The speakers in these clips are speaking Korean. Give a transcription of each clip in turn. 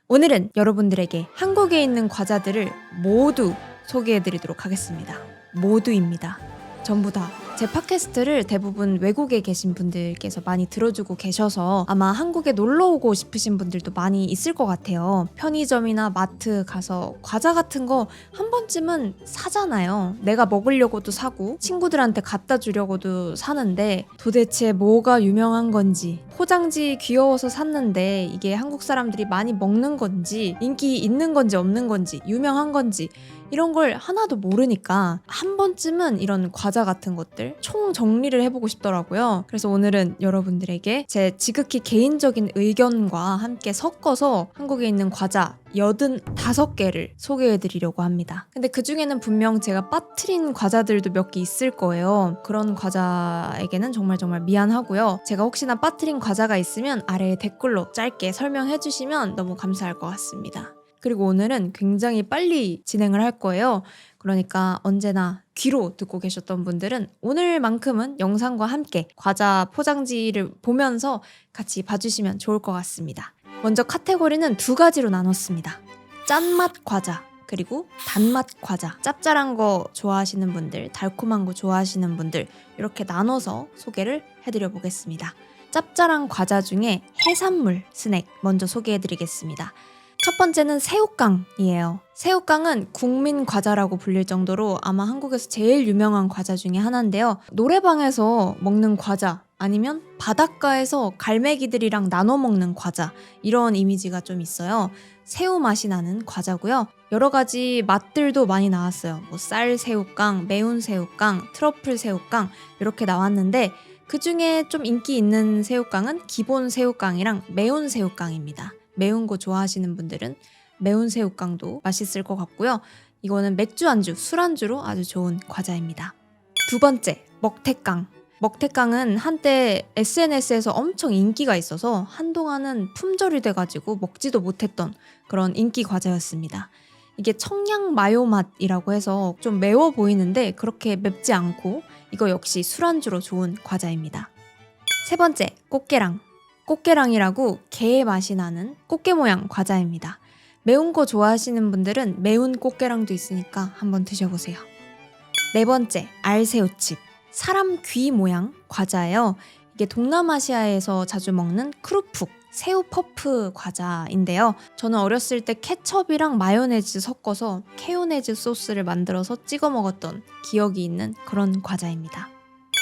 오늘은 여러분들에게 한국에 있는 과자들을 모두 소개해드리도록 하겠습니다. 모두입니다. 전부 다. 제 팟캐스트를 대부분 외국에 계신 분들께서 많이 들어주고 계셔서 아마 한국에 놀러 오고 싶으신 분들도 많이 있을 것 같아요. 편의점이나 마트 가서 과자 같은 거 한 번쯤은 사잖아요. 내가 먹으려고도 사고 친구들한테 갖다 주려고도 사는데 도대체 뭐가 유명한 건지, 포장지 귀여워서 샀는데 이게 한국 사람들이 많이 먹는 건지, 인기 있는 건지 없는 건지, 유명한 건지 이런 걸 하나도 모르니까 한 번쯤은 이런 과자 같은 것들 총 정리를 해보고 싶더라고요. 그래서 오늘은 여러분들에게 제 지극히 개인적인 의견과 함께 섞어서 한국에 있는 과자 85개를 소개해드리려고 합니다. 근데 그 중에는 분명 제가 빠뜨린 과자들도 몇 개 있을 거예요. 그런 과자에게는 정말 미안하고요. 제가 혹시나 빠뜨린 과자가 있으면 아래에 댓글로 짧게 설명해주시면 너무 감사할 것 같습니다. 그리고 오늘은 굉장히 빨리 진행을 할 거예요. 그러니까 언제나 귀로 듣고 계셨던 분들은 오늘만큼은 영상과 함께 과자 포장지를 보면서 같이 봐주시면 좋을 것 같습니다. 먼저 카테고리는 두 가지로 나눴습니다. 짠맛 과자 그리고 단맛 과자. 짭짤한 거 좋아하시는 분들, 달콤한 거 좋아하시는 분들 이렇게 나눠서 소개를 해드려 보겠습니다. 짭짤한 과자 중에 해산물 스낵 먼저 소개해드리겠습니다. 첫 번째는 새우깡이에요. 새우깡은 국민 과자라고 불릴 정도로 아마 한국에서 제일 유명한 과자 중에 하나인데요. 노래방에서 먹는 과자 아니면 바닷가에서 갈매기들이랑 나눠 먹는 과자, 이런 이미지가 좀 있어요. 새우 맛이 나는 과자고요. 여러 가지 맛들도 많이 나왔어요. 뭐 쌀 새우깡, 매운 새우깡, 트러플 새우깡 이렇게 나왔는데 그 중에 좀 인기 있는 새우깡은 기본 새우깡이랑 매운 새우깡입니다. 매운 거 좋아하시는 분들은 매운 새우깡도 맛있을 것 같고요. 이거는 맥주 안주, 술안주로 아주 좋은 과자입니다. 두 번째, 먹태깡. 먹태깡은 한때 SNS에서 엄청 인기가 있어서 한동안은 품절이 돼가지고 먹지도 못했던 그런 인기 과자였습니다. 이게 청양 마요 맛이라고 해서 좀 매워 보이는데 그렇게 맵지 않고 이거 역시 술안주로 좋은 과자입니다. 세 번째, 꽃게랑. 꽃게랑이라고 게 맛이 나는 꽃게 모양 과자입니다. 매운 거 좋아하시는 분들은 매운 꽃게랑도 있으니까 한번 드셔보세요. 네 번째, 알새우칩. 사람 귀 모양 과자예요. 이게 동남아시아에서 자주 먹는 크루푹, 새우 퍼프 과자인데요. 저는 어렸을 때 케첩이랑 마요네즈 섞어서 케요네즈 소스를 만들어서 찍어 먹었던 기억이 있는 그런 과자입니다.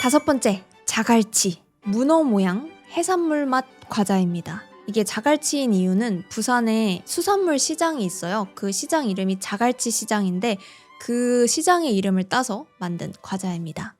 다섯 번째, 자갈치. 문어 모양 해산물 맛 과자입니다. 이게 자갈치인 이유는 부산에 수산물 시장이 있어요. 그 시장 이름이 자갈치 시장인데 그 시장의 이름을 따서 만든 과자입니다.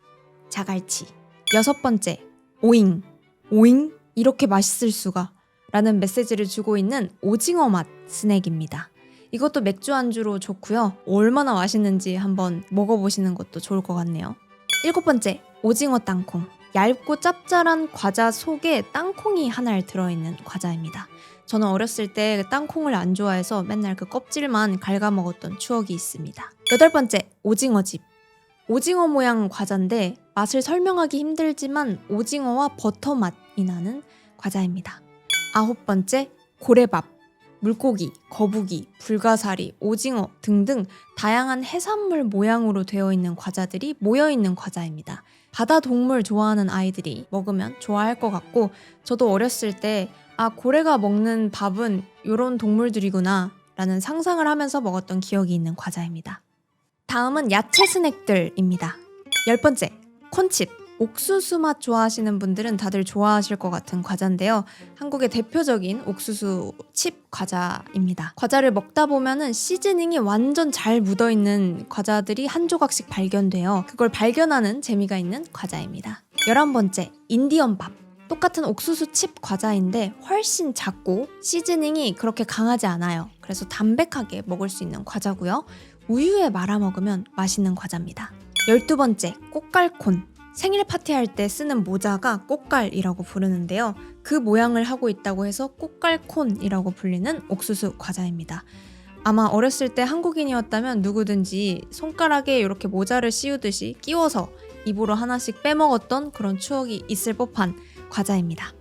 자갈치. 여섯 번째, 오잉. 오잉? 이렇게 맛있을 수가 라는 메시지를 주고 있는 오징어 맛 스낵입니다. 이것도 맥주 안주로 좋고요. 얼마나 맛있는지 한번 먹어보시는 것도 좋을 것 같네요. 일곱 번째, 오징어 땅콩. 얇고 짭짤한 과자 속에 땅콩이 하나를 들어있는 과자입니다. 저는 어렸을 때 땅콩을 안 좋아해서 맨날 그 껍질만 갉아 먹었던 추억이 있습니다. 여덟 번째, 오징어집. 오징어 모양 과자인데 맛을 설명하기 힘들지만 오징어와 버터 맛이 나는 과자입니다. 아홉 번째, 고래밥. 물고기, 거북이, 불가사리, 오징어 등등 다양한 해산물 모양으로 되어 있는 과자들이 모여있는 과자입니다. 바다 동물 좋아하는 아이들이 먹으면 좋아할 것 같고 저도 어렸을 때 고래가 먹는 밥은 이런 동물들이구나 라는 상상을 하면서 먹었던 기억이 있는 과자입니다. 다음은 야채 스낵들입니다. 열 번째, 콘칩. 옥수수 맛 좋아하시는 분들은 다들 좋아하실 것 같은 과자인데요. 한국의 대표적인 옥수수 칩 과자입니다. 과자를 먹다 보면은 시즈닝이 완전 잘 묻어있는 과자들이 한 조각씩 발견돼요. 그걸 발견하는 재미가 있는 과자입니다. 11번째, 인디언밥. 똑같은 옥수수 칩 과자인데 훨씬 작고 시즈닝이 그렇게 강하지 않아요. 그래서 담백하게 먹을 수 있는 과자고요. 우유에 말아 먹으면 맛있는 과자입니다. 12번째, 꽃갈콘. 생일 파티할 때 쓰는 모자가 꽃갈이라고 부르는데요. 그 모양을 하고 있다고 해서 꽃갈콘이라고 불리는 옥수수 과자입니다. 아마 어렸을 때 한국인이었다면 누구든지 손가락에 이렇게 모자를 씌우듯이 끼워서 입으로 하나씩 빼먹었던 그런 추억이 있을 법한 과자입니다.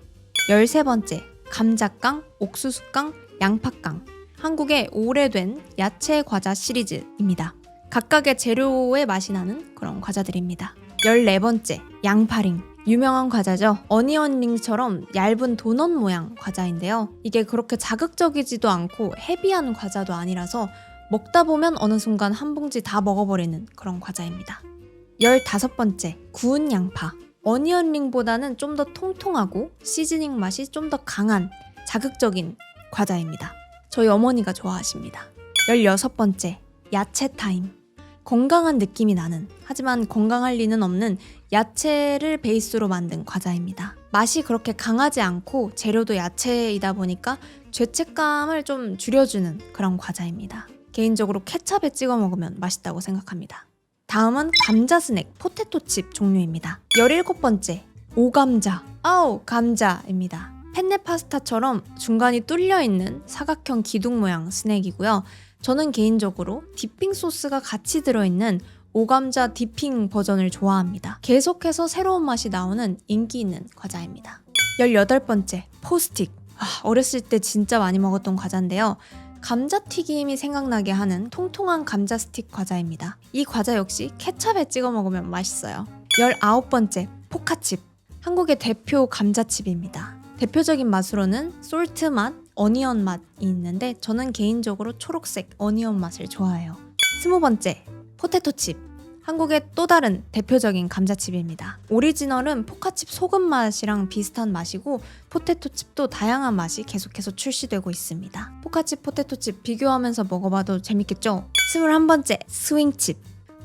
13번째, 감자깡, 옥수수깡, 양파깡. 한국의 오래된 야채 과자 시리즈입니다. 각각의 재료의 맛이 나는 그런 과자들입니다. 14번째, 양파링. 유명한 과자죠. 어니언링처럼 얇은 도넛 모양 과자인데요. 이게 그렇게 자극적이지도 않고 헤비한 과자도 아니라서 먹다 보면 어느 순간 한 봉지 다 먹어버리는 그런 과자입니다. 15번째, 구운 양파. 어니언링보다는 좀 더 통통하고 시즈닝 맛이 좀 더 강한 자극적인 과자입니다. 저희 어머니가 좋아하십니다. 16번째, 야채 타임. 건강한 느낌이 나는, 하지만 건강할 리는 없는 야채를 베이스로 만든 과자입니다. 맛이 그렇게 강하지 않고 재료도 야채이다 보니까 죄책감을 좀 줄여주는 그런 과자입니다. 개인적으로 케찹에 찍어 먹으면 맛있다고 생각합니다. 다음은 감자 스낵, 포테토칩 종류입니다. 17번째, 오감자. 감자입니다. 펜네 파스타처럼 중간이 뚫려있는 사각형 기둥 모양 스낵이고요. 저는 개인적으로 디핑 소스가 같이 들어있는 오감자 디핑 버전을 좋아합니다. 계속해서 새로운 맛이 나오는 인기 있는 과자입니다. 18번째, 포스틱. 어렸을 때 진짜 많이 먹었던 과자인데요. 감자튀김이 생각나게 하는 통통한 감자 스틱 과자입니다. 이 과자 역시 케찹에 찍어 먹으면 맛있어요. 19번째, 포카칩. 한국의 대표 감자칩입니다. 대표적인 맛으로는 솔트 맛, 어니언 맛이 있는데 저는 개인적으로 초록색 어니언 맛을 좋아해요. 20번째, 포테토칩. 한국의 또 다른 대표적인 감자칩입니다. 오리지널은 포카칩 소금 맛이랑 비슷한 맛이고 포테토칩도 다양한 맛이 계속해서 출시되고 있습니다. 포카칩, 포테토칩 비교하면서 먹어봐도 재밌겠죠? 21번째, 스윙칩.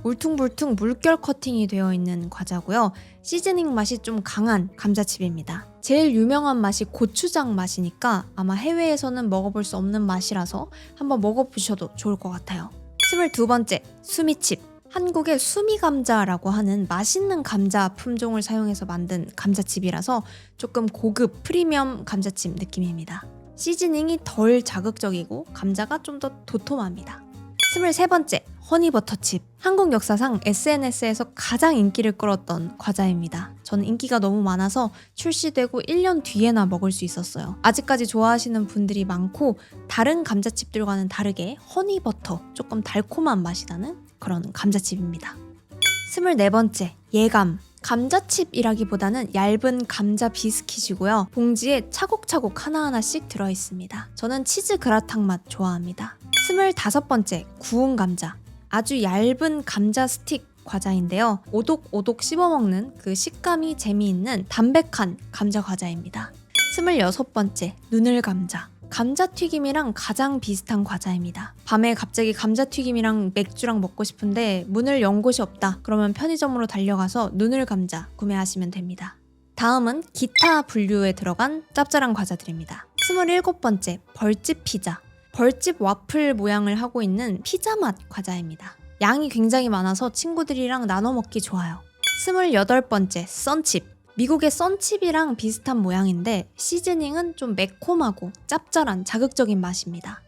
울퉁불퉁 물결 커팅이 되어 있는 과자고요. 시즈닝 맛이 좀 강한 감자칩입니다. 제일 유명한 맛이 고추장 맛이니까 아마 해외에서는 먹어볼 수 없는 맛이라서 한번 먹어보셔도 좋을 것 같아요. 22번째, 수미칩. 한국의 수미감자라고 하는 맛있는 감자 품종을 사용해서 만든 감자칩이라서 조금 고급 프리미엄 감자칩 느낌입니다. 시즈닝이 덜 자극적이고 감자가 좀 더 도톰합니다. 23번째, 허니버터칩. 한국 역사상 SNS에서 가장 인기를 끌었던 과자입니다. 저는 인기가 너무 많아서 출시되고 1년 뒤에나 먹을 수 있었어요. 아직까지 좋아하시는 분들이 많고 다른 감자칩들과는 다르게 허니버터, 조금 달콤한 맛이 나는 그런 감자칩입니다. 24번째, 예감. 감자칩이라기보다는 얇은 감자 비스킷이고요. 봉지에 차곡차곡 하나하나씩 들어있습니다. 저는 치즈 그라탕 맛 좋아합니다. 25번째, 구운 감자. 아주 얇은 감자 스틱 과자인데요. 오독오독 씹어먹는 그 식감이 재미있는 담백한 감자 과자입니다. 26번째, 눈을 감자. 감자튀김이랑 가장 비슷한 과자입니다. 밤에 갑자기 감자튀김이랑 맥주랑 먹고 싶은데 문을 연 곳이 없다. 그러면 편의점으로 달려가서 눈을 감자 구매하시면 됩니다. 다음은 기타 분류에 들어간 짭짤한 과자들입니다. 27번째, 벌집 피자. 벌집 와플 모양을 하고 있는 피자 맛 과자입니다. 양이 굉장히 많아서 친구들이랑 나눠 먹기 좋아요. 28번째, 썬칩. 미국의 썬칩이랑 비슷한 모양인데 시즈닝은 좀 매콤하고 짭짤한 자극적인 맛입니다.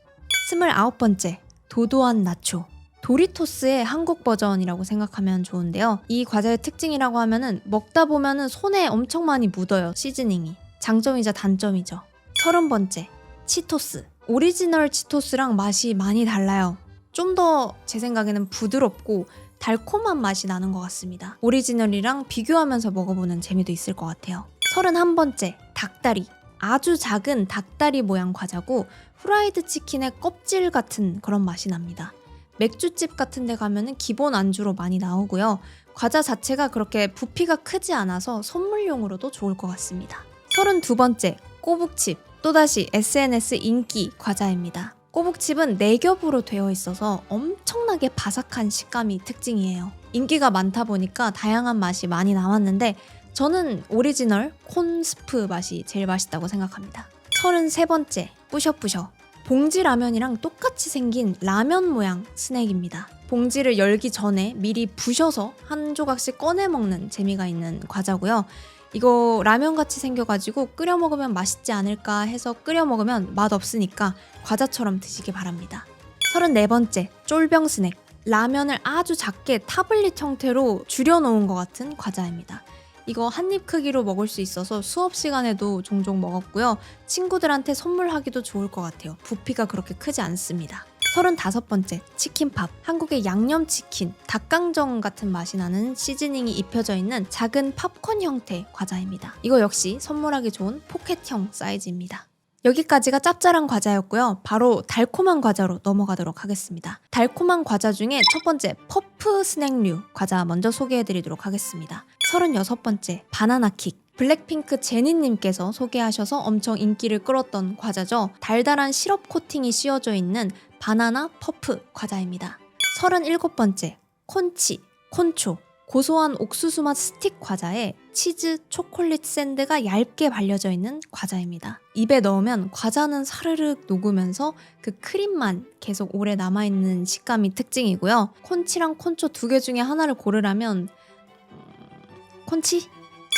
29번째, 도도한 나초. 도리토스의 한국 버전이라고 생각하면 좋은데요. 이 과자의 특징이라고 하면은 먹다 보면은 손에 엄청 많이 묻어요. 시즈닝이. 장점이자 단점이죠. 30번째, 치토스. 오리지널 치토스랑 맛이 많이 달라요. 좀 더 제 생각에는 부드럽고 달콤한 맛이 나는 것 같습니다. 오리지널이랑 비교하면서 먹어보는 재미도 있을 것 같아요. 31번째, 닭다리. 아주 작은 닭다리 모양 과자고 후라이드 치킨의 껍질 같은 그런 맛이 납니다. 맥주집 같은 데 가면은 기본 안주로 많이 나오고요. 과자 자체가 그렇게 부피가 크지 않아서 선물용으로도 좋을 것 같습니다. 32번째, 꼬북칩. 또다시 SNS 인기 과자입니다. 꼬북칩은 4겹으로 되어 있어서 엄청나게 바삭한 식감이 특징이에요. 인기가 많다 보니까 다양한 맛이 많이 나왔는데 저는 오리지널 콘스프 맛이 제일 맛있다고 생각합니다. 33번째, 뿌셔뿌셔. 봉지 라면이랑 똑같이 생긴 라면 모양 스낵입니다. 봉지를 열기 전에 미리 부셔서 한 조각씩 꺼내 먹는 재미가 있는 과자고요. 이거 라면같이 생겨가지고 끓여 먹으면 맛있지 않을까 해서 끓여 먹으면 맛없으니까 과자처럼 드시기 바랍니다. 34번째, 쫄병 스낵. 라면을 아주 작게 타블릿 형태로 줄여놓은 것 같은 과자입니다. 이거 한 입 크기로 먹을 수 있어서 수업 시간에도 종종 먹었고요. 친구들한테 선물하기도 좋을 것 같아요. 부피가 그렇게 크지 않습니다. 35번째, 치킨팝. 한국의 양념치킨, 닭강정 같은 맛이 나는 시즈닝이 입혀져 있는 작은 팝콘 형태 과자입니다. 이거 역시 선물하기 좋은 포켓형 사이즈입니다. 여기까지가 짭짤한 과자였고요. 바로 달콤한 과자로 넘어가도록 하겠습니다. 달콤한 과자 중에 첫 번째, 퍼프 스낵류 과자 먼저 소개해드리도록 하겠습니다. 36번째, 바나나킥. 블랙핑크 제니님께서 소개하셔서 엄청 인기를 끌었던 과자죠. 달달한 시럽 코팅이 씌워져 있는 바나나 퍼프 과자입니다. 37번째, 콘치, 콘초. 고소한 옥수수 맛 스틱 과자에 치즈, 초콜릿 샌드가 얇게 발려져 있는 과자입니다. 입에 넣으면 과자는 사르륵 녹으면서 그 크림만 계속 오래 남아있는 식감이 특징이고요. 콘치랑 콘초 두 개 중에 하나를 고르라면 콘치?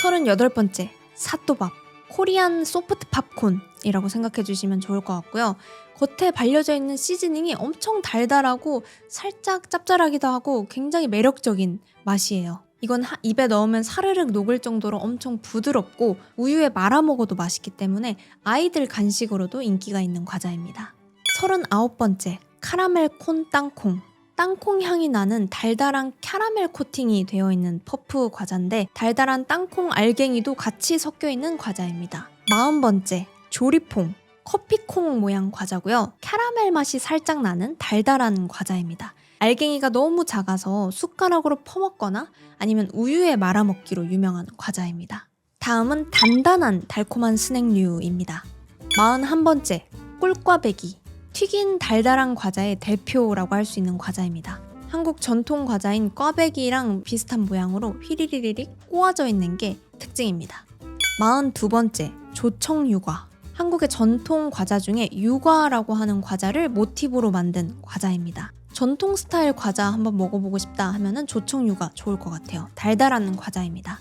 38번째, 사또밥. 코리안 소프트 팝콘이라고 생각해 주시면 좋을 것 같고요. 겉에 발려져 있는 시즈닝이 엄청 달달하고 살짝 짭짤하기도 하고 굉장히 매력적인 맛이에요. 이건 입에 넣으면 사르륵 녹을 정도로 엄청 부드럽고 우유에 말아 먹어도 맛있기 때문에 아이들 간식으로도 인기가 있는 과자입니다. 39번째, 카라멜 콘 땅콩. 땅콩 향이 나는 달달한 캐러멜 코팅이 되어 있는 퍼프 과자인데 달달한 땅콩 알갱이도 같이 섞여 있는 과자입니다. 40번째, 조리퐁. 커피콩 모양 과자고요. 캐러멜 맛이 살짝 나는 달달한 과자입니다. 알갱이가 너무 작아서 숟가락으로 퍼먹거나 아니면 우유에 말아먹기로 유명한 과자입니다. 다음은 단단한 달콤한 스낵류입니다. 41번째, 꿀꽈배기. 튀긴 달달한 과자의 대표라고 할 수 있는 과자입니다. 한국 전통 과자인 꽈배기랑 비슷한 모양으로 휘리리리릭 꼬아져 있는 게 특징입니다. 42번째, 조청유과. 한국의 전통 과자 중에 유과라고 하는 과자를 모티브로 만든 과자입니다. 전통 스타일 과자 한번 먹어보고 싶다 하면은 조청유가 좋을 것 같아요. 달달한 과자입니다.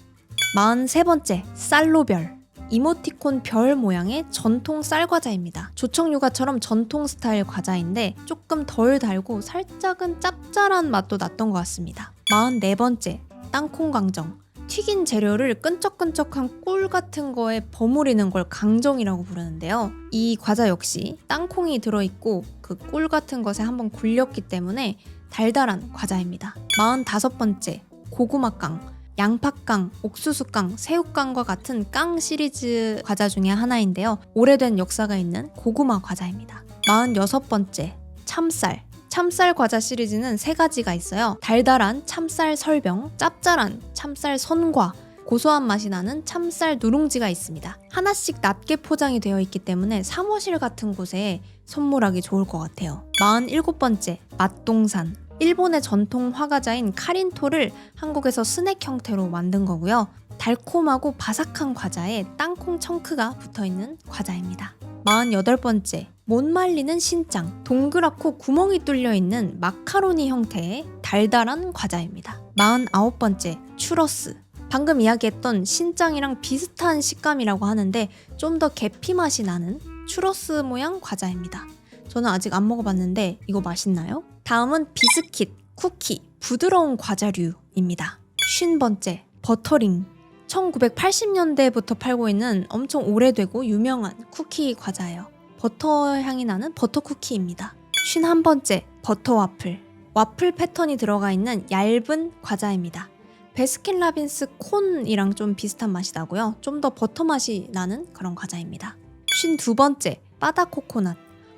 43번째, 쌀로별. 이모티콘 별 모양의 전통 쌀과자입니다. 조청유과처럼 전통 스타일 과자인데 조금 덜 달고 살짝은 짭짤한 맛도 났던 것 같습니다. 44번째, 땅콩강정. 튀긴 재료를 끈적끈적한 꿀 같은 거에 버무리는 걸 강정이라고 부르는데요. 이 과자 역시 땅콩이 들어있고 그 꿀 같은 것에 한번 굴렸기 때문에 달달한 과자입니다. 45번째, 고구마깡. 양파깡, 옥수수깡, 새우깡과 같은 깡 시리즈 과자 중에 하나인데요. 오래된 역사가 있는 고구마 과자입니다. 46번째, 참쌀. 참쌀 과자 시리즈는 3가지가 있어요. 달달한 참쌀 설병, 짭짤한 참쌀 선과, 고소한 맛이 나는 참쌀 누룽지가 있습니다. 하나씩 낮게 포장이 되어 있기 때문에 사무실 같은 곳에 선물하기 좋을 것 같아요. 47번째, 맛동산. 일본의 전통 화과자인 카린토를 한국에서 스낵 형태로 만든 거고요. 달콤하고 바삭한 과자에 땅콩 청크가 붙어있는 과자입니다. 48번째, 못 말리는 신짱. 동그랗고 구멍이 뚫려있는 마카로니 형태의 달달한 과자입니다. 49번째, 추러스. 방금 이야기했던 신짱이랑 비슷한 식감이라고 하는데 좀 더 계피 맛이 나는 추러스 모양 과자입니다. 저는 아직 안 먹어봤는데 이거 맛있나요? 다음은 비스킷, 쿠키, 부드러운 과자류입니다. 50번째, 버터링. 1980년대부터 팔고 있는 엄청 오래되고 유명한 쿠키 과자예요. 버터 향이 나는 버터 쿠키입니다. 51번째, 버터 와플. 와플 패턴이 들어가 있는 얇은 과자입니다. 베스킨라빈스 콘이랑 좀 비슷한 맛이 나고요. 좀 더 버터 맛이 나는 그런 과자입니다. 52번째, 바다 코코넛.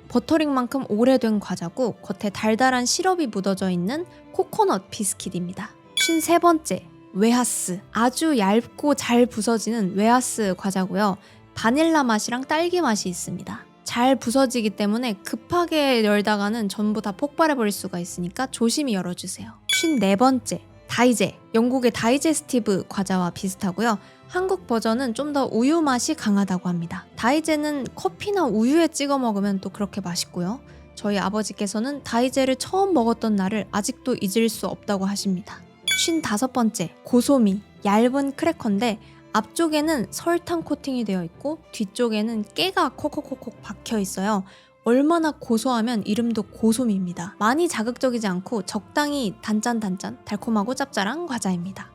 버터링만큼 오래된 과자고 겉에 달달한 시럽이 묻어져 있는 코코넛 비스킷입니다. 53번째, 웨하스. 아주 얇고 잘 부서지는 웨하스 과자고요. 바닐라 맛이랑 딸기 맛이 있습니다. 잘 부서지기 때문에 급하게 열다가는 전부 다 폭발해버릴 수가 있으니까 조심히 열어주세요. 54번째, 다이제. 영국의 다이제스티브 과자와 비슷하고요. 한국 버전은 좀 더 우유 맛이 강하다고 합니다. 다이제는 커피나 우유에 찍어 먹으면 또 그렇게 맛있고요. 저희 아버지께서는 다이제를 처음 먹었던 날을 아직도 잊을 수 없다고 하십니다. 55번째, 고소미. 얇은 크래커인데 앞쪽에는 설탕 코팅이 되어 있고 뒤쪽에는 깨가 콕콕콕콕 박혀 있어요. 얼마나 고소하면 이름도 고소미입니다. 많이 자극적이지 않고 적당히 단짠단짠 달콤하고 짭짤한 과자입니다.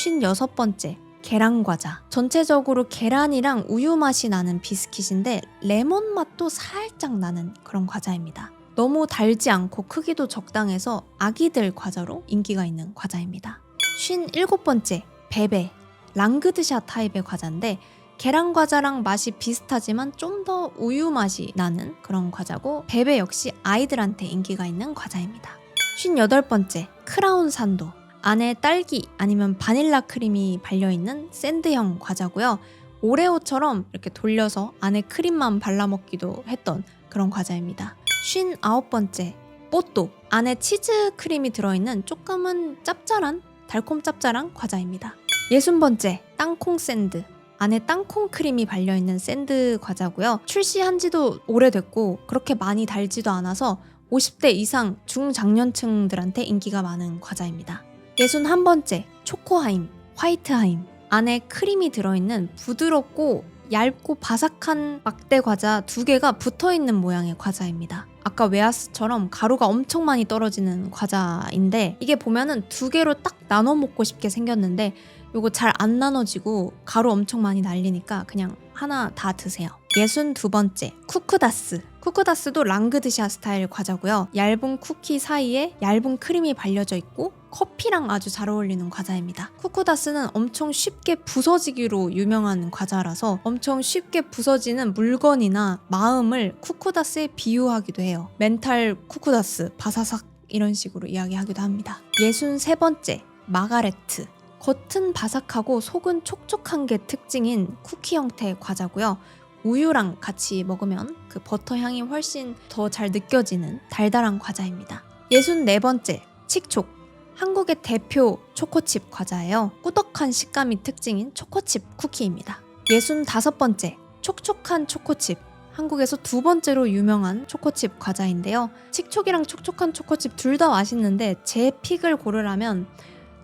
56번째, 계란과자. 전체적으로 계란이랑 우유 맛이 나는 비스킷인데 레몬 맛도 살짝 나는 그런 과자입니다. 너무 달지 않고 크기도 적당해서 아기들 과자로 인기가 있는 과자입니다. 57번째, 베베. 랑그드샤 타입의 과자인데 계란 과자랑 맛이 비슷하지만 좀 더 우유 맛이 나는 그런 과자고 베베 역시 아이들한테 인기가 있는 과자입니다. 58번째, 크라운 산도. 안에 딸기 아니면 바닐라 크림이 발려있는 샌드형 과자고요. 오레오처럼 이렇게 돌려서 안에 크림만 발라먹기도 했던 그런 과자입니다. 59번째, 뽀또. 안에 치즈 크림이 들어있는 조금은 짭짤한 달콤 짭짤한 과자입니다. 60번째, 땅콩 샌드. 안에 땅콩 크림이 발려있는 샌드 과자고요. 출시한 지도 오래됐고 그렇게 많이 달지도 않아서 50대 이상 중장년층들한테 인기가 많은 과자입니다. 61번째, 초코하임, 화이트하임. 안에 크림이 들어있는 부드럽고 얇고 바삭한 막대 과자 2개가 붙어있는 모양의 과자입니다. 아까 웨하스처럼 가루가 엄청 많이 떨어지는 과자인데 이게 보면은 2개로 딱 나눠 먹고 싶게 생겼는데 요거 잘 안 나눠지고 가루 엄청 많이 날리니까 그냥 하나 다 드세요. 62번째, 쿠크다스. 쿠크다스도 랑그드샤 스타일 과자고요. 얇은 쿠키 사이에 얇은 크림이 발려져 있고 커피랑 아주 잘 어울리는 과자입니다. 쿠크다스는 엄청 쉽게 부서지기로 유명한 과자라서 엄청 쉽게 부서지는 물건이나 마음을 쿠크다스에 비유하기도 해요. 멘탈 쿠크다스, 바사삭 이런 식으로 이야기하기도 합니다. 63번째, 마가레트. 겉은 바삭하고 속은 촉촉한 게 특징인 쿠키 형태의 과자고요. 우유랑 같이 먹으면 그 버터 향이 훨씬 더 잘 느껴지는 달달한 과자입니다. 64번째, 칙촉. 한국의 대표 초코칩 과자예요. 꾸덕한 식감이 특징인 초코칩 쿠키입니다. 65번째, 촉촉한 초코칩. 한국에서 2번째로 유명한 초코칩 과자인데요. 칙촉이랑 촉촉한 초코칩 둘 다 맛있는데 제 픽을 고르라면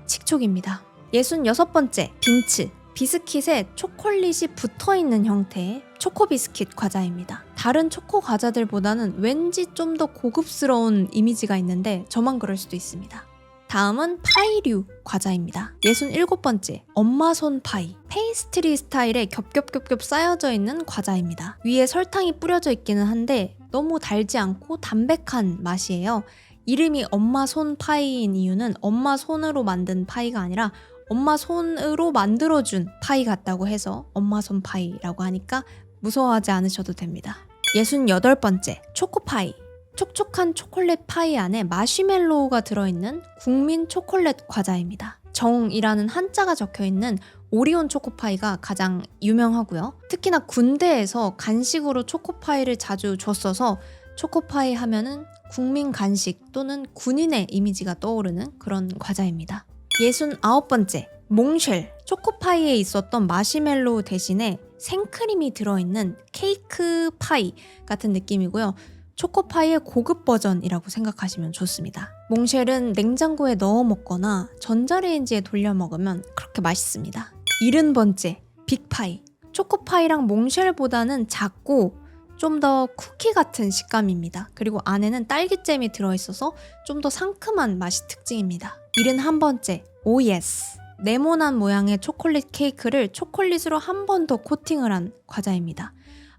칙촉입니다. 66번째, 빈츠. 비스킷에 초콜릿이 붙어있는 형태의 초코비스킷 과자입니다. 다른 초코 과자들보다는 왠지 좀 더 고급스러운 이미지가 있는데 저만 그럴 수도 있습니다. 다음은 파이류 과자입니다. 67번째, 엄마 손 파이. 페이스트리 스타일에 겹겹겹겹 쌓여져 있는 과자입니다. 위에 설탕이 뿌려져 있기는 한데 너무 달지 않고 담백한 맛이에요. 이름이 엄마 손 파이인 이유는 엄마 손으로 만든 파이가 아니라 엄마 손으로 만들어준 파이 같다고 해서 엄마 손 파이라고 하니까 무서워하지 않으셔도 됩니다. 68번째, 초코파이. 촉촉한 초콜릿 파이 안에 마시멜로우가 들어있는 국민 초콜릿 과자입니다. 정이라는 한자가 적혀있는 오리온 초코파이가 가장 유명하고요. 특히나 군대에서 간식으로 초코파이를 자주 줬어서 초코파이 하면은 국민 간식 또는 군인의 이미지가 떠오르는 그런 과자입니다. 69번째, 몽쉘. 초코파이에 있었던 마시멜로우 대신에 생크림이 들어있는 케이크 파이 같은 느낌이고요. 초코파이의 고급 버전이라고 생각하시면 좋습니다. 몽쉘은 냉장고에 넣어 먹거나 전자레인지에 돌려 먹으면 그렇게 맛있습니다. 70번째, 빅파이. 초코파이랑 몽쉘보다는 작고 좀 더 쿠키 같은 식감입니다. 그리고 안에는 딸기잼이 들어있어서 좀 더 상큼한 맛이 특징입니다. 71번째, 오예스. 네모난 모양의 초콜릿 케이크를 초콜릿으로 한 번 더 코팅을 한 과자입니다.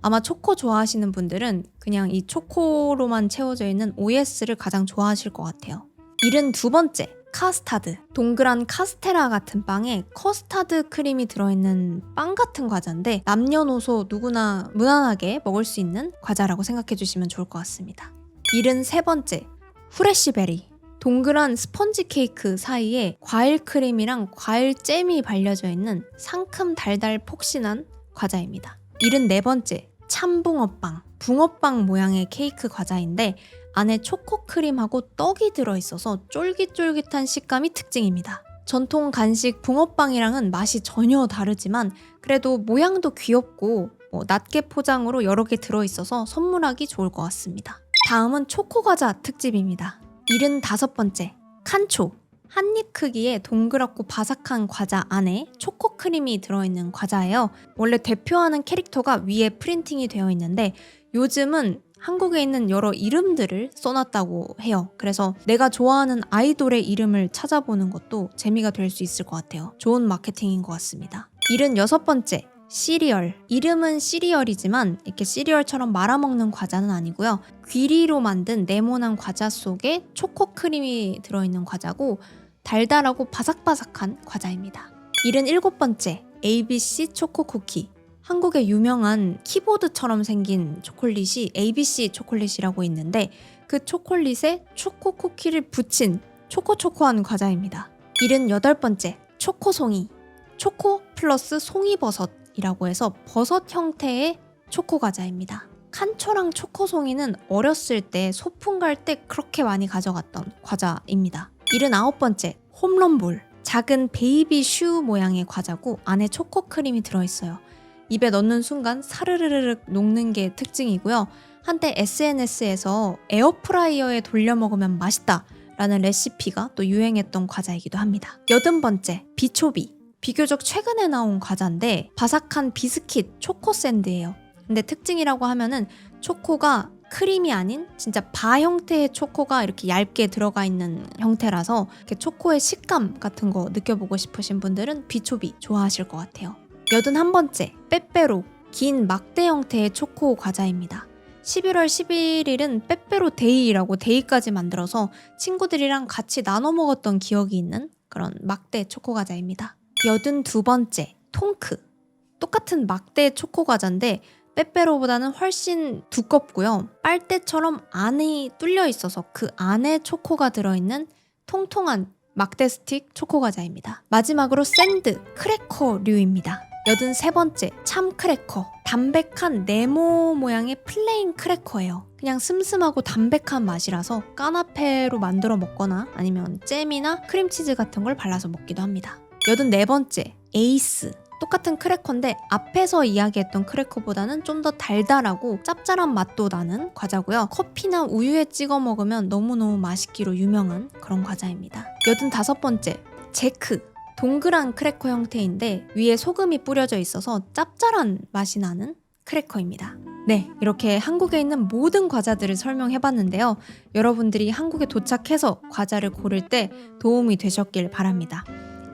아마 초코 좋아하시는 분들은 그냥 이 초코로만 채워져 있는 OS를 가장 좋아하실 것 같아요. 72번째, 카스타드. 동그란 카스테라 같은 빵에 커스타드 크림이 들어있는 빵 같은 과자인데 남녀노소 누구나 무난하게 먹을 수 있는 과자라고 생각해 주시면 좋을 것 같습니다. 73번째, 후레쉬베리. 동그란 스펀지 케이크 사이에 과일 크림이랑 과일 잼이 발려져 있는 상큼 달달 폭신한 과자입니다. 74번째, 참붕어빵. 붕어빵 모양의 케이크 과자인데 안에 초코크림하고 떡이 들어있어서 쫄깃쫄깃한 식감이 특징입니다. 전통 간식 붕어빵이랑은 맛이 전혀 다르지만 그래도 모양도 귀엽고 낱개 포장으로 여러 개 들어있어서 선물하기 좋을 것 같습니다. 다음은 초코과자 특집입니다. 75번째, 칸초. 한입 크기의 동그랗고 바삭한 과자 안에 초코크림이 들어있는 과자예요. 원래 대표하는 캐릭터가 위에 프린팅이 되어 있는데 요즘은 한국에 있는 여러 이름들을 써놨다고 해요. 그래서 내가 좋아하는 아이돌의 이름을 찾아보는 것도 재미가 될 수 있을 것 같아요. 좋은 마케팅인 것 같습니다. 76번째, 시리얼. 이름은 시리얼이지만 이렇게 시리얼처럼 말아먹는 과자는 아니고요. 귀리로 만든 네모난 과자 속에 초코크림이 들어있는 과자고 달달하고 바삭바삭한 과자입니다. 77번째, ABC 초코쿠키. 한국의 유명한 키보드처럼 생긴 초콜릿이 ABC 초콜릿이라고 있는데 그 초콜릿에 초코쿠키를 붙인 초코초코한 과자입니다. 78번째, 초코송이. 초코 플러스 송이버섯이라고 해서 버섯 형태의 초코 과자입니다. 칸초랑 초코송이는 어렸을 때 소풍 갈 때 그렇게 많이 가져갔던 과자입니다. 79번째, 홈런볼. 작은 베이비 슈 모양의 과자고 안에 초코크림이 들어있어요. 입에 넣는 순간 사르르르륵 녹는 게 특징이고요. 한때 SNS에서 에어프라이어에 돌려 먹으면 맛있다 라는 레시피가 또 유행했던 과자이기도 합니다. 80번째, 비초비. 비교적 최근에 나온 과자인데 바삭한 비스킷 초코 샌드예요. 근데 특징이라고 하면은 초코가 크림이 아닌 진짜 바 형태의 초코가 이렇게 얇게 들어가 있는 형태라서 이렇게 초코의 식감 같은 거 느껴보고 싶으신 분들은 비초비 좋아하실 것 같아요. 81번째, 빼빼로. 긴 막대 형태의 초코 과자입니다. 11월 11일은 빼빼로 데이라고 데이까지 만들어서 친구들이랑 같이 나눠 먹었던 기억이 있는 그런 막대 초코 과자입니다. 82번째, 통크. 똑같은 막대 초코 과자인데 빼빼로보다는 훨씬 두껍고요. 빨대처럼 안이 뚫려 있어서 그 안에 초코가 들어있는 통통한 막대 스틱 초코 과자입니다. 마지막으로 샌드, 크래커류입니다. 83번째, 참 크래커. 담백한 네모 모양의 플레인 크래커예요. 그냥 슴슴하고 담백한 맛이라서 까나페로 만들어 먹거나 아니면 잼이나 크림치즈 같은 걸 발라서 먹기도 합니다. 84번째, 에이스. 똑같은 크래커인데 앞에서 이야기했던 크래커보다는 좀 더 달달하고 짭짤한 맛도 나는 과자고요. 커피나 우유에 찍어 먹으면 너무너무 맛있기로 유명한 그런 과자입니다. 85번째, 제크. 동그란 크래커 형태인데 위에 소금이 뿌려져 있어서 짭짤한 맛이 나는 크래커입니다. 네, 이렇게 한국에 있는 모든 과자들을 설명해봤는데요. 여러분들이 한국에 도착해서 과자를 고를 때 도움이 되셨길 바랍니다.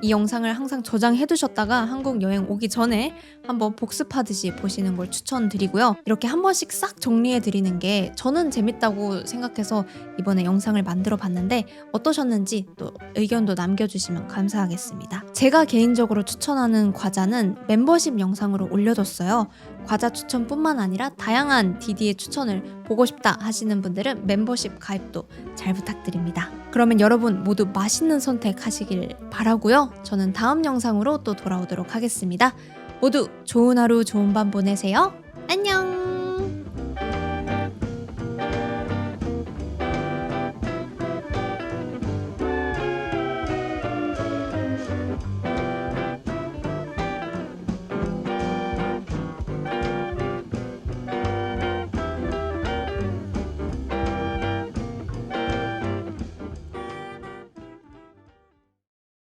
이 영상을 항상 저장해두셨다가 한국 여행 오기 전에 한번 복습하듯이 보시는 걸 추천드리고요. 이렇게 한 번씩 싹 정리해드리는 게 저는 재밌다고 생각해서 이번에 영상을 만들어 봤는데 어떠셨는지 또 의견도 남겨주시면 감사하겠습니다. 제가 개인적으로 추천하는 과자는 멤버십 영상으로 올려뒀어요. 과자 추천뿐만 아니라 다양한 DD의 추천을 보고 싶다 하시는 분들은 멤버십 가입도 잘 부탁드립니다. 그러면 여러분 모두 맛있는 선택 하시길 바라고요. 저는 다음 영상으로 또 돌아오도록 하겠습니다. 모두 좋은 하루 좋은 밤 보내세요. 안녕.